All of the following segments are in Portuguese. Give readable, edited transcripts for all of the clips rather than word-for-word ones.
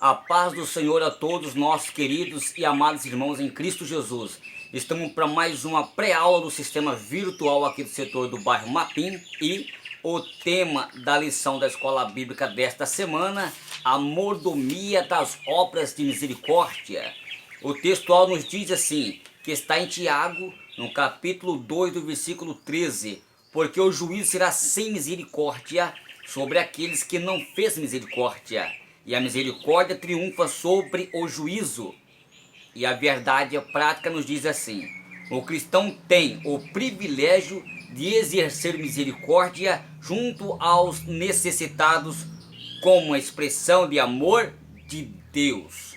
A paz do Senhor a todos nossos queridos e amados irmãos em Cristo Jesus. Estamos para mais uma pré-aula do sistema virtual aqui do setor do bairro Mapim e o tema da lição da escola bíblica desta semana, a mordomia das obras de misericórdia. O textual nos diz assim, que está em Tiago, no capítulo 2 do versículo 13, porque o juízo será sem misericórdia sobre aqueles que não fez misericórdia. E a misericórdia triunfa sobre o juízo. E a verdade prática nos diz assim: o cristão tem o privilégio de exercer misericórdia junto aos necessitados como uma expressão de amor de Deus.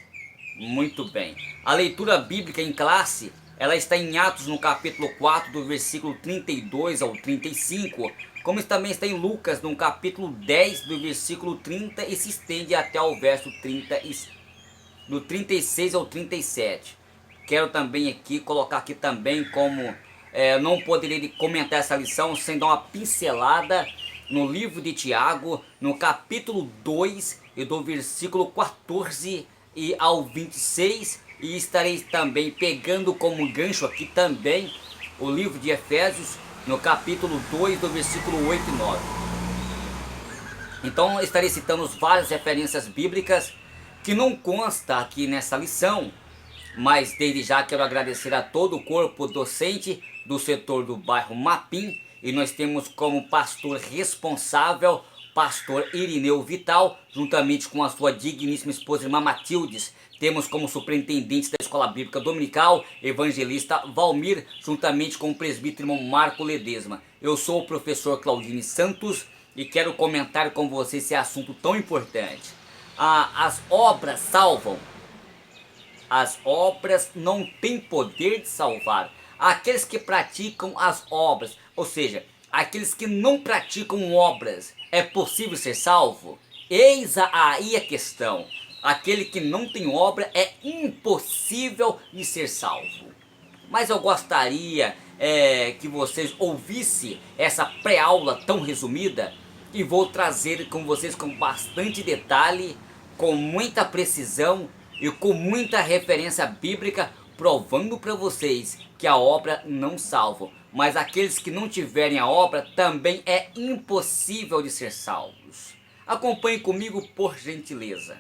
Muito bem. A leitura bíblica em classe, ela está em Atos no capítulo 4, do versículo 32 ao 35, como também está em Lucas no capítulo 10, do versículo 30 e se estende até ao verso 30, do 36 ao 37. Quero também aqui colocar aqui também como não poderia comentar essa lição sem dar uma pincelada no livro de Tiago, no capítulo 2 e do versículo 14 e ao 26, e estarei também pegando como gancho aqui também o livro de Efésios, no capítulo 2, do versículo 8 e 9. Então estarei citando várias referências bíblicas que não consta aqui nessa lição, mas desde já quero agradecer a todo o corpo docente do setor do bairro Mapim, e nós temos como pastor responsável pastor Irineu Vital, juntamente com a sua digníssima esposa irmã Matildes. Temos como superintendente da Escola Bíblica Dominical, evangelista Valmir, juntamente com o presbítero irmão Marco Ledesma. Eu sou o professor Claudine Santos e quero comentar com você esse assunto tão importante. As obras salvam. As obras não têm poder de salvar. Aqueles que praticam as obras, ou seja, aqueles que não praticam obras, é possível ser salvo? Eis aí a questão. Aquele que não tem obra é impossível de ser salvo. Mas eu gostaria que vocês ouvissem essa pré-aula tão resumida e vou trazer com vocês com bastante detalhe, com muita precisão e com muita referência bíblica, provando para vocês que a obra não salva. Mas aqueles que não tiverem a obra também é impossível de ser salvos. Acompanhe comigo por gentileza.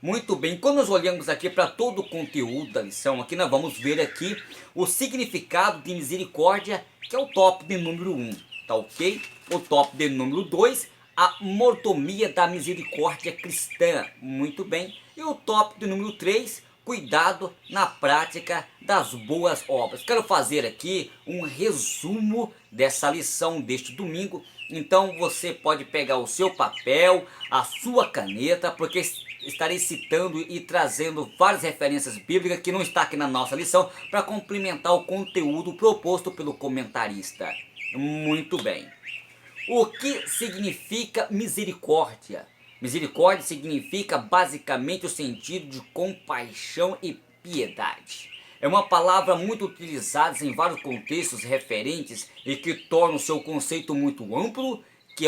Muito bem, quando nós olhamos aqui para todo o conteúdo da lição, aqui nós vamos ver aqui o significado de misericórdia, que é o tópico de número 1, tá ok? O tópico de número 2, a mordomia da misericórdia cristã, muito bem. E o tópico de número 3, cuidado na prática das boas obras. Quero fazer aqui um resumo dessa lição deste domingo. Então você pode pegar o seu papel, a sua caneta, porque estarei citando e trazendo várias referências bíblicas que não está aqui na nossa lição, para complementar o conteúdo proposto pelo comentarista. Muito bem. O que significa misericórdia? Misericórdia significa basicamente o sentido de compaixão e piedade. É uma palavra muito utilizada em vários contextos referentes e que torna o seu conceito muito amplo, que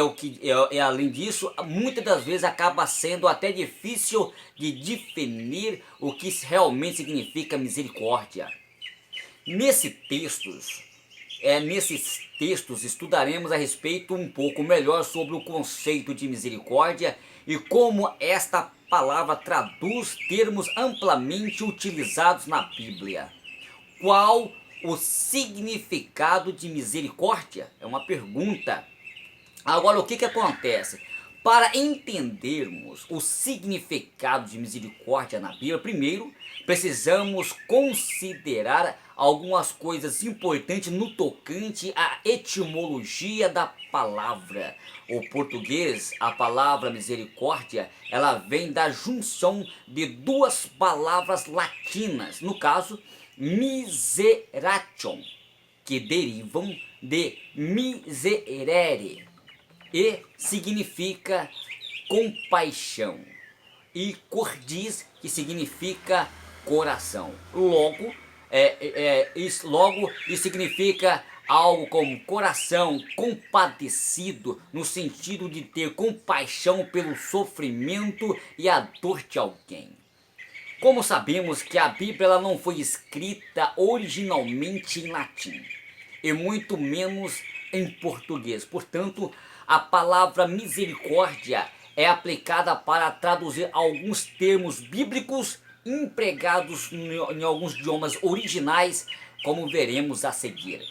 além disso, muitas das vezes acaba sendo até difícil de definir o que realmente significa misericórdia. Nesses textos estudaremos a respeito um pouco melhor sobre o conceito de misericórdia e como esta palavra traduz termos amplamente utilizados na Bíblia. Qual o significado de misericórdia? É uma pergunta. Agora, o que acontece? Para entendermos o significado de misericórdia na Bíblia, primeiro precisamos considerar algumas coisas importantes no tocante à etimologia da palavra. O português, a palavra misericórdia, ela vem da junção de duas palavras latinas, no caso, miseration, que derivam de miserere, e significa compaixão, e cordis, que significa coração. Logo, isso significa algo como coração compadecido, no sentido de ter compaixão pelo sofrimento e a dor de alguém. Como sabemos que a Bíblia ela não foi escrita originalmente em latim, e muito menos em português. Portanto, a palavra misericórdia é aplicada para traduzir alguns termos bíblicos empregados em alguns idiomas originais, como veremos a seguir.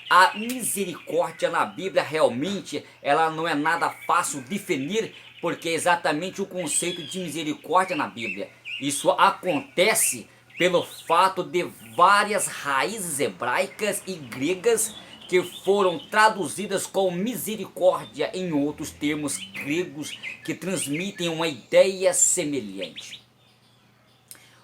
A misericórdia na Bíblia realmente ela não é nada fácil de definir, porque é exatamente o conceito de misericórdia na Bíblia. Isso acontece pelo fato de várias raízes hebraicas e gregas que foram traduzidas com misericórdia em outros termos gregos que transmitem uma ideia semelhante.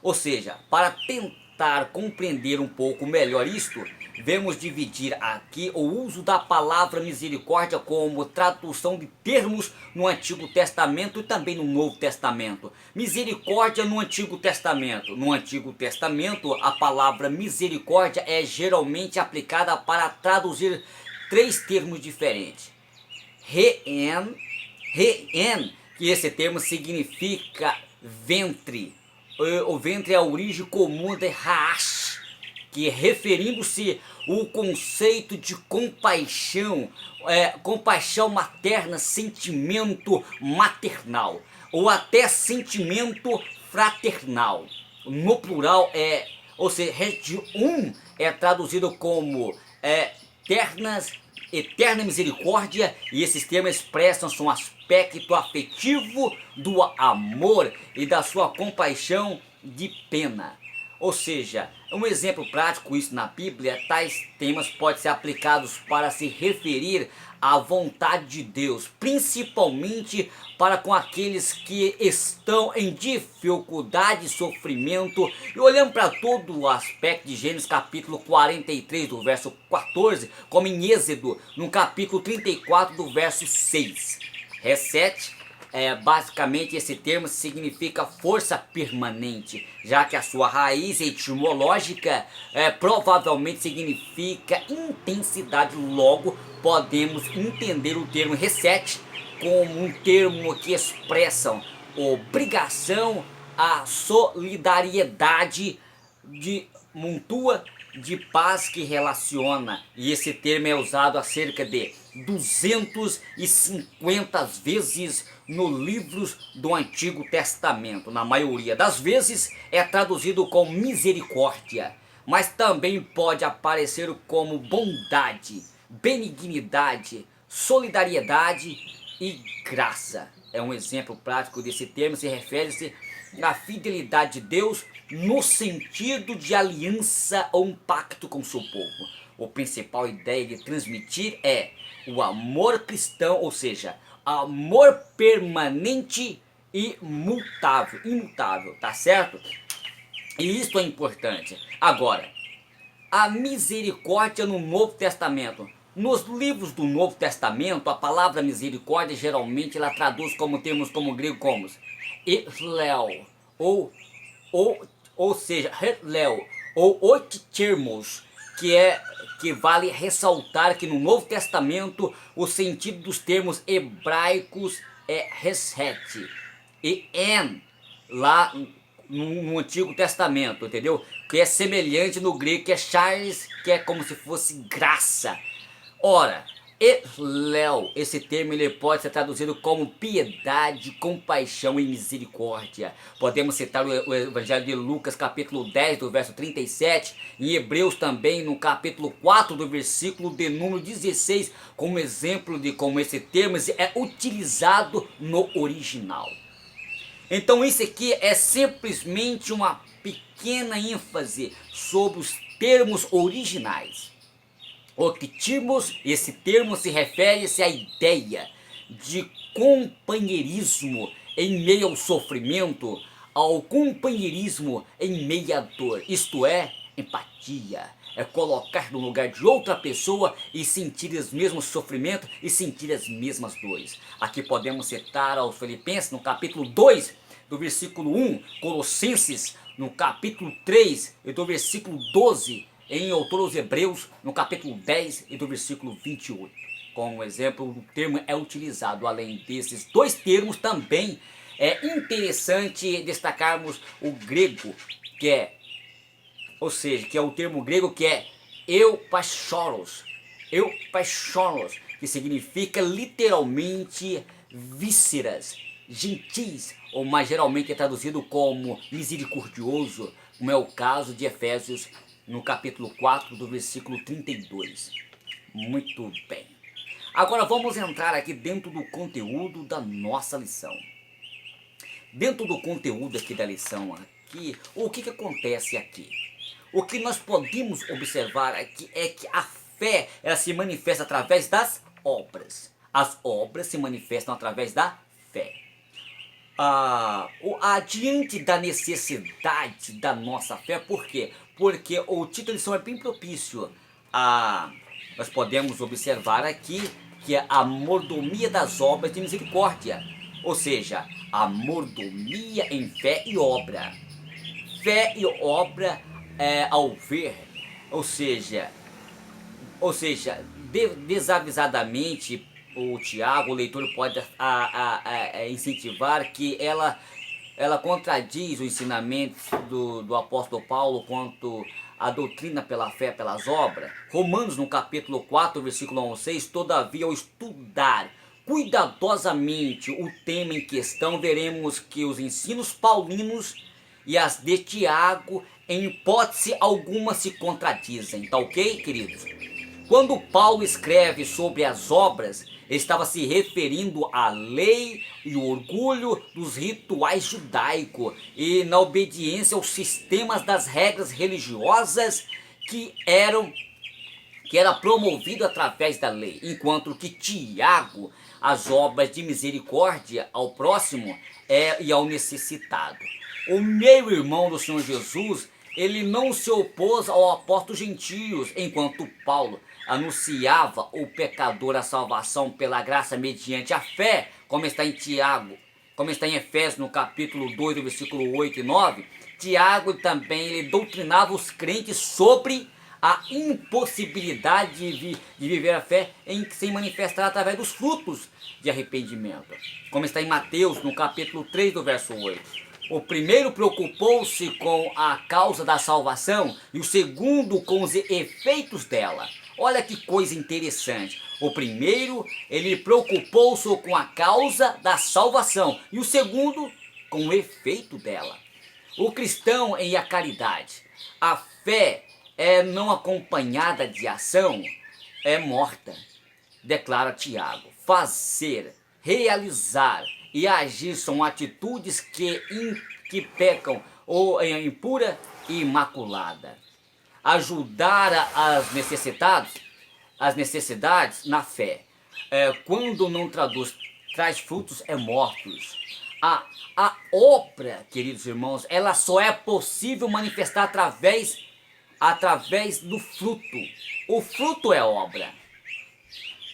Ou seja, para tentar compreender um pouco melhor isto, vamos dividir aqui o uso da palavra misericórdia como tradução de termos no Antigo Testamento e também no Novo Testamento. Misericórdia no Antigo Testamento. No Antigo Testamento, a palavra misericórdia é geralmente aplicada para traduzir três termos diferentes. Re'en, que esse termo significa ventre. O ventre é a origem comum de Raash, que referindo-se o conceito de compaixão, compaixão materna, sentimento maternal, ou até sentimento fraternal. No plural ou seja, é traduzido como eterna misericórdia, e esses termos expressam um aspecto afetivo do amor e da sua compaixão de pena. Ou seja, um exemplo prático isso na Bíblia, tais temas podem ser aplicados para se referir à vontade de Deus, principalmente para com aqueles que estão em dificuldade e sofrimento. E olhando para todo o aspecto de Gênesis capítulo 43 do verso 14, como em Êxodo no capítulo 34 do verso 6. Resete. Basicamente esse termo significa força permanente, já que a sua raiz etimológica provavelmente significa intensidade. Logo, podemos entender o termo reset como um termo que expressa obrigação, a solidariedade de mútua de paz que relaciona, e esse termo é usado a cerca de 250 vezes nos livros do Antigo Testamento. Na maioria das vezes é traduzido como misericórdia, mas também pode aparecer como bondade, benignidade, solidariedade e graça. É um exemplo prático desse termo, se refere-se à fidelidade de Deus no sentido de aliança ou um pacto com o seu povo. A principal ideia de transmitir é o amor cristão, ou seja, amor permanente e imutável, tá certo? E isso é importante. Agora, a misericórdia no Novo Testamento. Nos livros do Novo Testamento, a palavra misericórdia geralmente ela traduz como termos como grego como Ehleu, ou seja, Ehleu, ou oititermos, que vale ressaltar que no Novo Testamento o sentido dos termos hebraicos é reset e en lá no Antigo Testamento, entendeu? Que é semelhante no grego, que é charis, que é como se fosse graça. Ora, Ehleu, esse termo ele pode ser traduzido como piedade, compaixão e misericórdia. Podemos citar o Evangelho de Lucas, capítulo 10, do verso 37, em Hebreus também, no capítulo 4, do versículo de número 16, como exemplo de como esse termo é utilizado no original. Então isso aqui é simplesmente uma pequena ênfase sobre os termos originais. Octimos, esse termo se refere-se à ideia de companheirismo em meio ao sofrimento, ao companheirismo em meio à dor, isto é, empatia. É colocar no lugar de outra pessoa e sentir os mesmos sofrimentos e sentir as mesmas dores. Aqui podemos citar aos Filipenses no capítulo 2, do versículo 1, Colossenses no capítulo 3 e do versículo 12, em autor aos Hebreus, no capítulo 10 e do versículo 28. Como exemplo, o termo é utilizado. Além desses dois termos, também é interessante destacarmos o grego, que é o termo grego que é eupaichoros, que significa literalmente vísceras, gentis, ou mais geralmente é traduzido como misericordioso, como é o caso de Efésios no capítulo 4 do versículo 32. Muito bem. Agora vamos entrar aqui dentro do conteúdo da nossa lição. Dentro do conteúdo aqui da lição, o que acontece aqui? O que nós podemos observar aqui é que a fé, ela se manifesta através das obras. As obras se manifestam através da fé. Diante da necessidade da nossa fé, por quê? Porque o título da lição é bem propício. Nós podemos observar aqui que é a mordomia das obras de misericórdia. Ou seja, a mordomia em fé e obra. Fé e obra ao ver, ou seja, desavisadamente o Tiago, o leitor pode incentivar que ela contradiz o ensinamento do apóstolo Paulo quanto à doutrina pela fé, pelas obras. Romanos no capítulo 4, versículo 1 ao 6, todavia ao estudar cuidadosamente o tema em questão, veremos que os ensinos paulinos e as de Tiago, em hipótese alguma, se contradizem. Tá ok, queridos? Quando Paulo escreve sobre as obras, ele estava se referindo à lei e o orgulho dos rituais judaicos e na obediência aos sistemas das regras religiosas que era promovido através da lei, enquanto que Tiago, as obras de misericórdia ao próximo e ao necessitado. O meu irmão do Senhor Jesus, ele não se opôs ao apóstolo gentios, enquanto Paulo anunciava o pecador a salvação pela graça mediante a fé, como está em Tiago, como está em Efésios no capítulo 2, do versículo 8 e 9, Tiago também ele doutrinava os crentes sobre a impossibilidade de viver a fé em que se manifestar através dos frutos de arrependimento, como está em Mateus no capítulo 3, do verso 8. O primeiro preocupou-se com a causa da salvação e o segundo com os efeitos dela. Olha que coisa interessante. O primeiro, ele preocupou-se com a causa da salvação e o segundo com o efeito dela. O cristão em a caridade. A fé não acompanhada de ação é morta, declara Tiago. Fazer, realizar e agir são atitudes que pecam ou é impura e imaculada. Ajudar as necessidades na fé, quando não traz frutos, é mortos. A obra, queridos irmãos, ela só é possível manifestar através do fruto. O fruto é obra.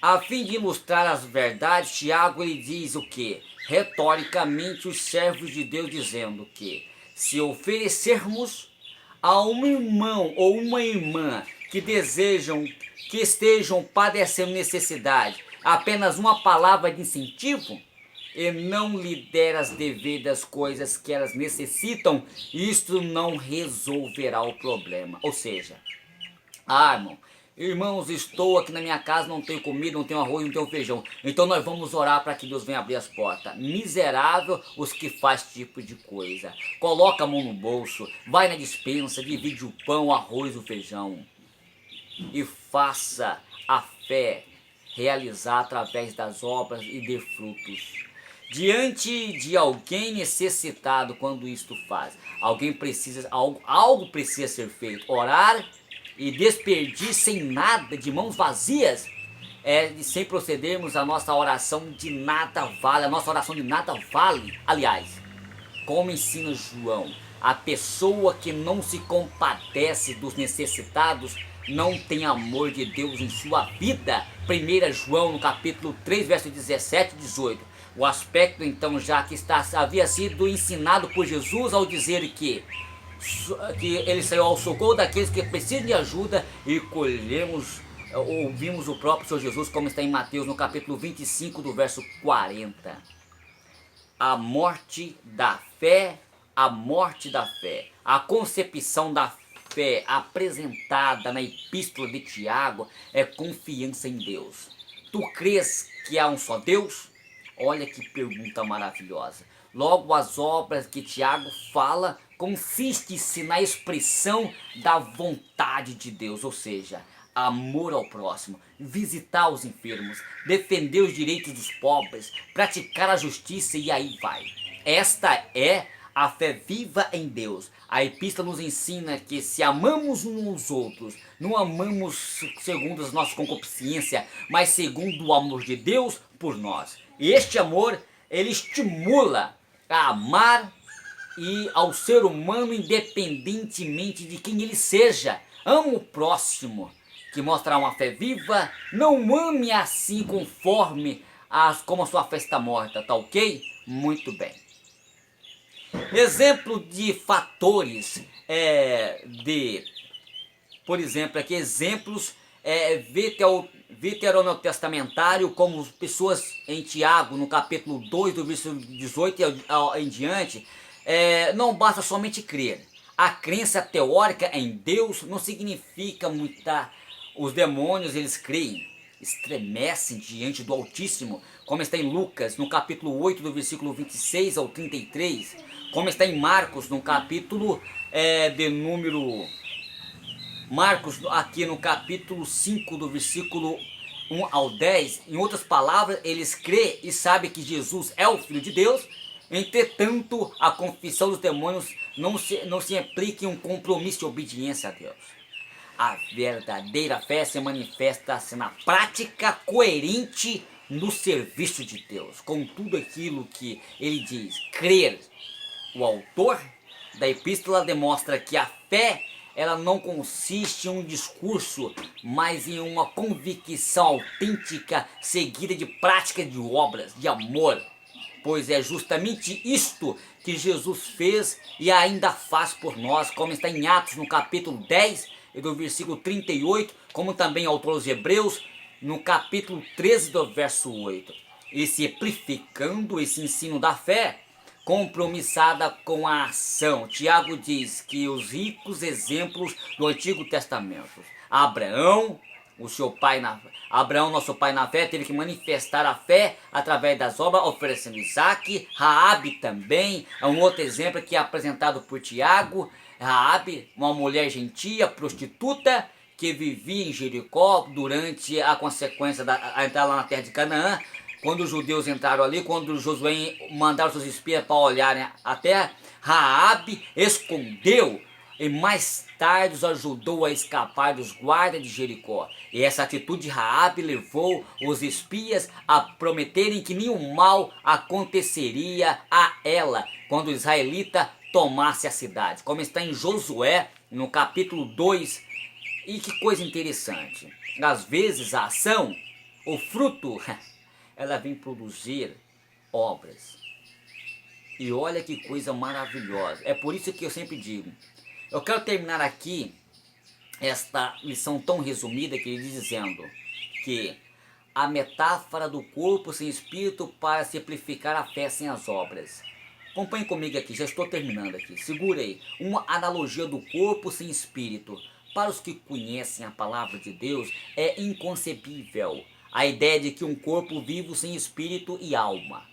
A fim de ilustrar as verdades, Tiago ele diz o que? Retoricamente, os servos de Deus dizendo que se oferecermos a um irmão ou uma irmã que estejam padecendo necessidade, apenas uma palavra de incentivo, e não lhe der as devidas coisas que elas necessitam, isto não resolverá o problema. Ou seja, irmãos, estou aqui na minha casa, não tenho comida, não tenho arroz, não tenho feijão. Então nós vamos orar para que Deus venha abrir as portas. Miserável os que faz tipo de coisa. Coloca a mão no bolso, vai na despensa, divide o pão, o arroz, o feijão. E faça a fé realizar através das obras e de frutos. Diante de alguém necessitado, quando isto faz, algo precisa ser feito. Orar e despedir sem nada, de mãos vazias, sem procedermos a nossa oração de nada vale. A nossa oração de nada vale. Aliás, como ensina João, a pessoa que não se compadece dos necessitados não tem amor de Deus em sua vida. 1 João no capítulo 3, verso 17 e 18. O aspecto então já que havia sido ensinado por Jesus ao dizer que que ele saiu ao socorro daqueles que precisam de ajuda e ouvimos o próprio Senhor Jesus, como está em Mateus no capítulo 25 do verso 40. A morte da fé, a morte da fé, a concepção da fé apresentada na epístola de Tiago é confiança em Deus. Tu crês que há um só Deus? Olha que pergunta maravilhosa. Logo, as obras que Tiago fala consiste-se na expressão da vontade de Deus, ou seja, amor ao próximo, visitar os enfermos, defender os direitos dos pobres, praticar a justiça e aí vai. Esta é a fé viva em Deus. A epístola nos ensina que se amamos uns aos outros, não amamos segundo as nossas concupiscências, mas segundo o amor de Deus por nós. E este amor, ele estimula a amar e ao ser humano independentemente de quem ele seja. Ama o próximo, que mostra uma fé viva. Não ame assim conforme como a sua fé está morta, tá ok? Muito bem. Exemplo de fatores por exemplo, aqui exemplos veterotestamentário, como pessoas em Tiago, no capítulo 2, do versículo 18 em diante, não basta somente crer. A crença teórica em Deus não significa muita. Os demônios, eles creem, estremecem diante do Altíssimo, como está em Lucas, no capítulo 8, do versículo 26 ao 33, como está em Marcos, no capítulo Marcos, aqui no capítulo 5, do versículo 1 ao 10, em outras palavras, eles creem e sabem que Jesus é o Filho de Deus. Entretanto, a confissão dos demônios não se implica em um compromisso de obediência a Deus. A verdadeira fé se manifesta-se na prática coerente no serviço de Deus, com tudo aquilo que ele diz. Crer. O autor da epístola demonstra que a fé, ela não consiste em um discurso, mas em uma convicção autêntica, seguida de prática de obras, de amor. Pois é justamente isto que Jesus fez e ainda faz por nós, como está em Atos, no capítulo 10, e do versículo 38, como também o autor dos Hebreus, no capítulo 13, do verso 8. E simplificando esse ensino da fé, compromissada com a ação. Tiago diz que os ricos exemplos do Antigo Testamento. Abraão, nosso pai na fé, teve que manifestar a fé através das obras, oferecendo Isaac. Raabe também é um outro exemplo que é apresentado por Tiago. Raabe, uma mulher gentia, prostituta, que vivia em Jericó durante a consequência da entrada lá na terra de Canaã. Quando os judeus entraram ali, quando Josué mandaram seus espias para olharem a terra, Raabe escondeu e mais tarde os ajudou a escapar dos guardas de Jericó. E essa atitude de Raabe levou os espias a prometerem que nenhum mal aconteceria a ela quando o israelita tomasse a cidade. Como está em Josué, no capítulo 2. E que coisa interessante. Às vezes a ação, o fruto, ela vem produzir obras. E olha que coisa maravilhosa. É por isso que eu sempre digo. Eu quero terminar aqui esta lição tão resumida que ele diz dizendo que a metáfora do corpo sem espírito para simplificar a fé sem as obras. Acompanhe comigo aqui, já estou terminando aqui. Segura aí. Uma analogia do corpo sem espírito. Para os que conhecem a palavra de Deus, é inconcebível a ideia de que um corpo vivo sem espírito e alma.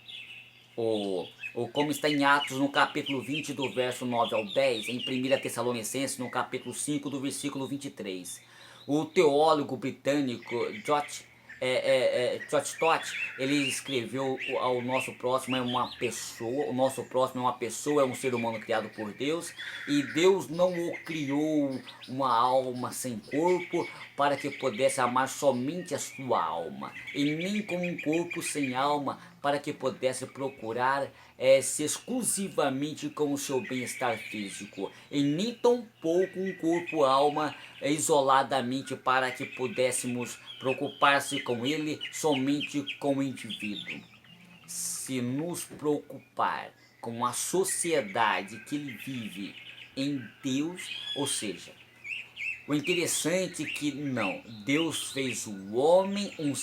Ou como está em Atos, no capítulo 20, do verso 9 ao 10, em 1 Tessalonicenses, no capítulo 5, do versículo 23. O teólogo britânico George Stott, ele escreveu: o nosso próximo é uma pessoa, é um ser humano criado por Deus, e Deus não o criou uma alma sem corpo para que pudesse amar somente a sua alma, e nem como um corpo sem alma para que pudesse procurar se exclusivamente com o seu bem-estar físico, e nem tampouco um corpo-alma isoladamente para que pudéssemos preocupar-se com ele somente com o indivíduo. Se nos preocupar com a sociedade que ele vive, em Deus, ou seja, o interessante é que não, Deus fez o homem um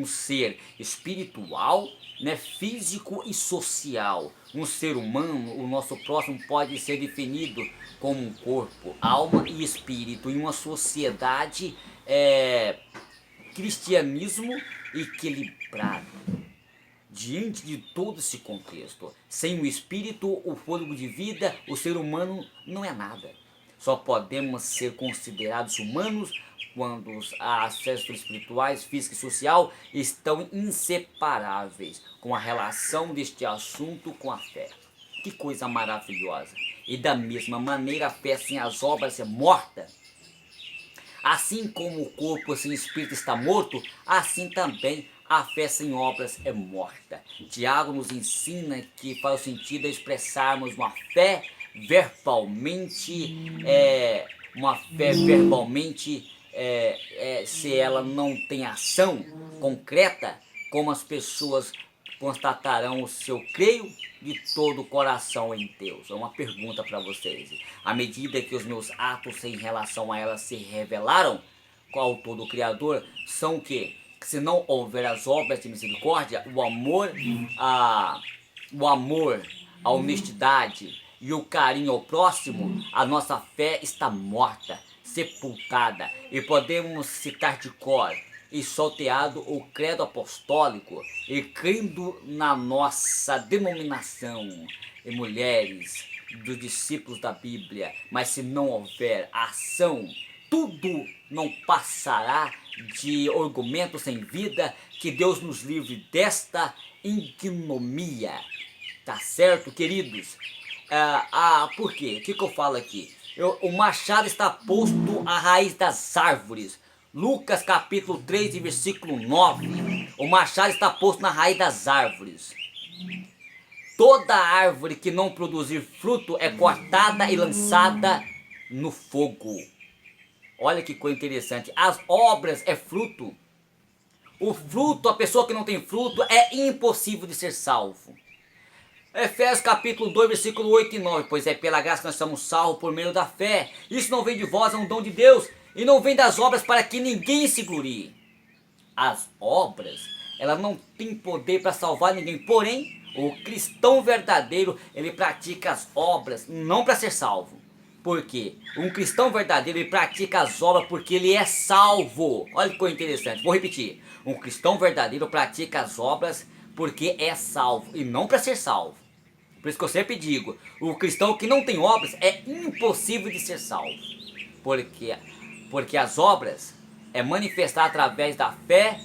ser espiritual, né, físico e social. Um ser humano, o nosso próximo, pode ser definido como um corpo, alma e espírito em uma sociedade cristianismo equilibrado. Diante de todo esse contexto, sem o espírito, o fôlego de vida, o ser humano não é nada. Só podemos ser considerados humanos quando os aspectos espirituais, físico e social estão inseparáveis com a relação deste assunto com a fé. Que coisa maravilhosa! E da mesma maneira, a fé sem as obras é morta. Assim como o corpo sem espírito está morto, assim também a fé sem obras é morta. Tiago nos ensina que faz sentido expressarmos uma fé verbalmente, se ela não tem ação concreta, como as pessoas constatarão o seu creio de todo o coração em Deus. É uma pergunta para vocês. À medida que os meus atos em relação a ela se revelaram, qual todo o Criador, são o quê? Se não houver as obras de misericórdia, o amor, a honestidade e o carinho ao próximo, a nossa fé está morta, sepultada. E podemos citar de cor e solteado o credo apostólico e crendo na nossa denominação e mulheres dos discípulos da Bíblia, mas se não houver ação, tudo não passará de argumento sem vida. Que Deus nos livre desta ignomia, tá certo, queridos? Por quê? O que eu falo aqui? O machado está posto à raiz das árvores. Lucas capítulo 3 e versículo 9. O machado está posto na raiz das árvores. Toda árvore que não produzir fruto é cortada e lançada no fogo. Olha que coisa interessante. As obras é fruto. O fruto, a pessoa que não tem fruto, é impossível de ser salvo. Efésios capítulo 2, versículo 8 e 9. Pois é pela graça que nós somos salvos por meio da fé. Isso não vem de vós, é um dom de Deus. E não vem das obras para que ninguém se glorie. As obras, ela não tem poder para salvar ninguém. Porém, o cristão verdadeiro, ele pratica as obras não para ser salvo. Por quê? Um cristão verdadeiro, ele pratica as obras porque ele é salvo. Olha que coisa interessante, vou repetir. Um cristão verdadeiro pratica as obras porque é salvo e não para ser salvo. Por isso que eu sempre digo, o cristão que não tem obras é impossível de ser salvo. Porque as obras é manifestar através da fé,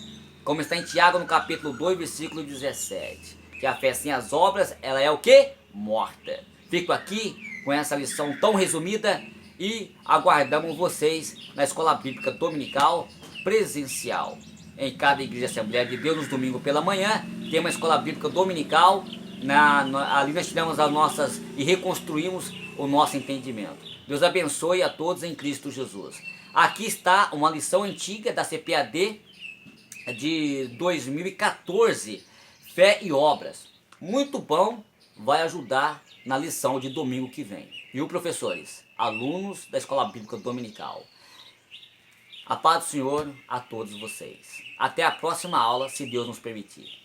como está em Tiago no capítulo 2, versículo 17. Que a fé sem as obras, ela é o quê? Morta. Fico aqui com essa lição tão resumida e aguardamos vocês na Escola Bíblica Dominical presencial. Em cada igreja Assembleia de Deus, nos domingos pela manhã, tem uma Escola Bíblica Dominical. Ali nós tiramos as nossas e reconstruímos o nosso entendimento. Deus abençoe a todos em Cristo Jesus. Aqui está uma lição antiga da CPAD de 2014, Fé e Obras. Muito bom, vai ajudar na lição de domingo que vem. Viu, professores? Alunos da Escola Bíblica Dominical. A paz do Senhor a todos vocês. Até a próxima aula, se Deus nos permitir.